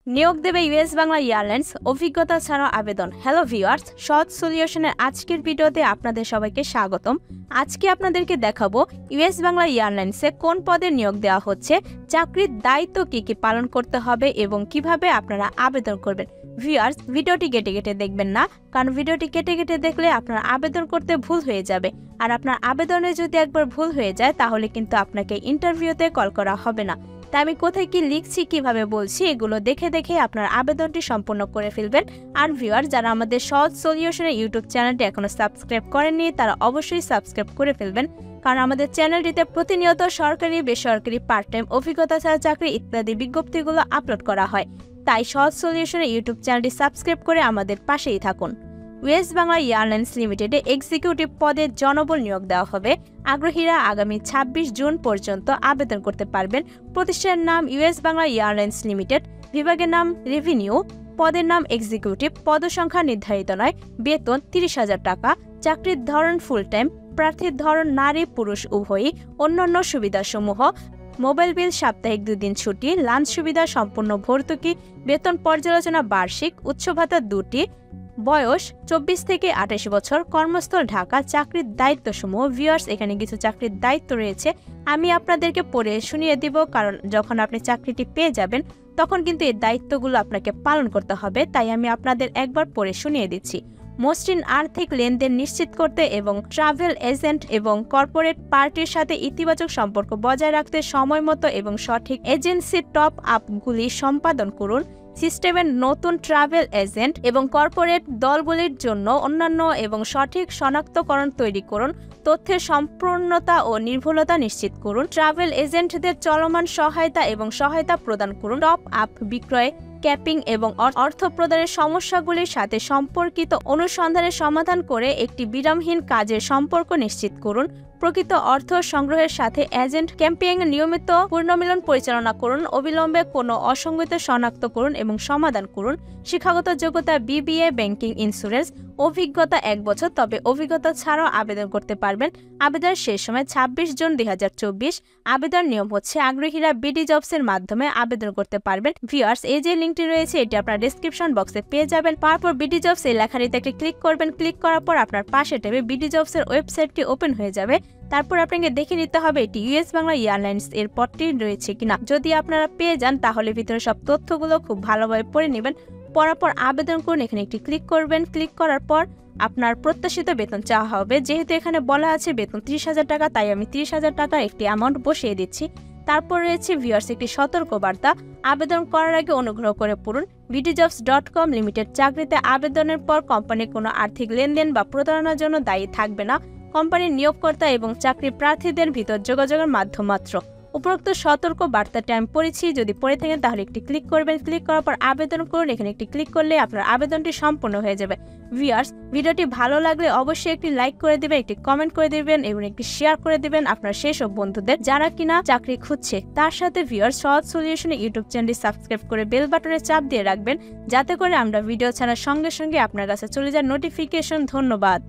নিয়োগ দেবে US Bangla airlines, অভিজ্ঞতা ছাড়া আবেদন। হ্যালো ভিউয়ার্স, সহজ সলিউশনের আজকের ভিডিওতে আপনাদের সবাইকে স্বাগতম। আজকে আপনাদেরকে দেখাবো ইউএস বাংলা এয়ারলাইন্সে কোন পদে নিয়োগ দেওয়া হচ্ছে, চাকরির দায়িত্ব কি কি পালন করতে হবে এবং কিভাবে আপনারা আবেদন করবেন। ভিউয়ার্স, ভিডিওটি কেটে কেটে দেখবেন না, কারণ ভিডিওটি কেটে কেটে দেখলে আপনার আবেদন করতে ভুল হয়ে যাবে। আর আপনার আবেদনে যদি একবার ভুল হয়ে যায় তাহলে কিন্তু আপনাকে ইন্টারভিউতে কল করা হবে না। তাই আমি কোথায় কি লিখছি, কিভাবে বলছি, এগুলো দেখে দেখে আপনার আবেদনটি সম্পূর্ণ করে ফেলবেন। আর ভিউয়ার, যারা আমাদের সহজ সলিউশনের ইউটিউব চ্যানেলটি এখনো সাবস্ক্রাইব করেননি তারা অবশ্যই সাবস্ক্রাইব করে ফেলবেন, কারণ আমাদের চ্যানেলটিতে প্রতিনিয়ত সরকারি, বেসরকারি, পার্ট টাইম, অভিজ্ঞতা ছাড়া চাকরি ইত্যাদি বিজ্ঞপ্তিগুলো আপলোড করা হয়। তাই সহজ সলিউশনের ইউটিউব চ্যানেলটি সাবস্ক্রাইব করে আমাদের পাশেই থাকুন। ইউএস বাংলা এয়ারলাইন্স লিমিটেডে এক্সিকিউটিভ পদে জনবল নিয়োগ দেওয়া হবে। আগ্রহীরা আগামী 26 জুন পর্যন্ত আবেদন করতে পারবেন। প্রতিষ্ঠানের নাম ইউএস বাংলা এয়ারলাইন্স লিমিটেড, বিভাগের নাম রেভিনিউ, পদের নাম এক্সিকিউটিভ, পদসংখ্যা নির্ধারিত নয়, বেতন 30,000 টাকা, চাকরির ধরন ফুল টাইম, প্রার্থীর ধরন নারী পুরুষ উভয়ই, অন্যান্য সুবিধাসমূহ মোবাইল বিল সাপ্তাহিক 2 দিন ছুটি, লাঞ্চ সুবিধা সম্পূর্ণ ভর্তুকি, বেতন পর্যালোচনা বার্ষিক, উচ্চ ভাতা 2টি, বয়স 24 থেকে 28 বছর, কর্মস্থল ঢাকা। চাকরির দায়িত্বসমূহ ভিউয়ার্স, এখানে কিছু চাকরির দায়িত্ব রয়েছে, আমি আপনাদেরকে পড়ে শুনিয়ে দিব, কারণ যখন আপনি চাকরিটি পেয়ে যাবেন তখন কিন্তু এই দায়িত্বগুলো আপনাকে পালন করতে হবে। তাই আমি আপনাদের একবার পড়ে শুনিয়ে দিচ্ছি। মসৃণ আর্থিক লেনদেন নিশ্চিত করতে এবং ট্রাভেল এজেন্ট এবং কর্পোরেট পার্টির সাথে ইতিবাচক সম্পর্ক বজায় রাখতে সময়মতো এবং সঠিক এজেন্সি টপ আপগুলি সম্পাদন করুন। সিস্টেমের নতুন ট্রাভেল এজেন্ট এবং কর্পোরেট দলগুলির জন্য অন্যান্য এবং সঠিক শনাক্তকরণ তৈরি করুন। তথ্যের সম্পূর্ণতা ও নির্ভুলতা নিশ্চিত করুন। ট্রাভেল এজেন্টদের চলমান সহায়তা এবং সহায়তা প্রদান করুন। টপ আপ বিক্রয়, ক্যাপিং এবং অর্থ প্রদানের সমস্যাগুলির সাথে সম্পর্কিত অনুসন্ধানের সমাধান করে একটি বিরামহীন কাজের সম্পর্ক নিশ্চিত করুন। প্রকৃত অর্থ সংগ্রহের সাথে এজেন্ট ক্যাম্পেইন নিয়মিত পুনর্মিলন পরিচালনা করুন। অবিলম্বে কোনো অসঙ্গতি শনাক্ত করুন এবং সমাধান করুন। শিক্ষাগত যোগ্যতা বিবিএ, ব্যাংকিং, ইন্স্যুরেন্স, অভিজ্ঞতা 1 বছর, তবে অভিজ্ঞতা ছাড়াও আবেদন করতে পারবেন। আবেদনের শেষ সময় 26 জুন 2024। আবেদন নিয়ম হচ্ছে আগ্রহীরা বিডি জবসের মাধ্যমে আবেদন করতে পারবেন। ভিউয়ার্স, এই যে লিঙ্কটি রয়েছে এটি আপনার ডেসক্রিপশন বক্সে পেয়ে যাবেন। তারপর বিডি জবস এই লেখাটিতে একটি ক্লিক করবেন। ক্লিক করার পর আপনার পাশে ট্যাবে বিডি জবসের ওয়েবসাইটটি ওপেন হয়ে যাবে। তারপর আপনাকে দেখে নিতে হবে এটি ইউএস বাংলা এয়ারলাইন্স এর পদটি রয়েছে কিনা। যদি আপনারা পেয়ে যান তাহলে ভিতরে সব তথ্যগুলো খুব ভালোভাবে পড়ে নেবেন। পড়ার পর আবেদন করুন, এখানে একটি ক্লিক করবেন। ক্লিক করার পর আপনার প্রত্যাশিত বেতন চাওয়া হবে। যেহেতু এখানে বলা আছে বেতন 30,000 টাকা, তাই আমি 30,000 টাকার একটি অ্যামাউন্ট বসিয়ে দিচ্ছি। তারপর রয়েছে ভিউয়ার্স একটি সতর্কবার্তা, আবেদন করার আগে অনুগ্রহ করে পড়ুন। bdjobs.com লিমিটেড চাকরিতে আবেদনের পর কোম্পানি কোনো আর্থিক লেনদেন বা প্রতারণার জন্য দায়ী থাকবে না। কোম্পানির নিয়োগকর্তা এবং চাকরি প্রার্থীদের ভিতর যোগাযোগের মাধ্যম মাত্র। উপরোক্ত সতর্ক বার্তাটি আমি পড়েছি, যদি পড়ে থাকেন তাহলে একটি ক্লিক করবেন। ক্লিক করার পর আবেদন করুন, এখানে একটি ক্লিক করলে আপনার আবেদনটি সম্পূর্ণ হয়ে যাবে। ভিউয়ার্স, ভিডিওটি ভালো লাগলে অবশ্যই একটি লাইক করে দিবেন, একটি কমেন্ট করে দিবেন এবং একটি শেয়ার করে দিবেন আপনার সেসব বন্ধুদের যারা কিনা চাকরি খুঁজছে। তার সাথে ভিউয়ার্স, সহজ সলিউশনের ইউটিউব চ্যানেলটি সাবস্ক্রাইব করে বেল বাটনে চাপ দিয়ে রাখবেন, যাতে করে আমরা ভিডিও ছাড়ার সঙ্গে সঙ্গে আপনার কাছে চলে যায় নোটিফিকেশন। ধন্যবাদ।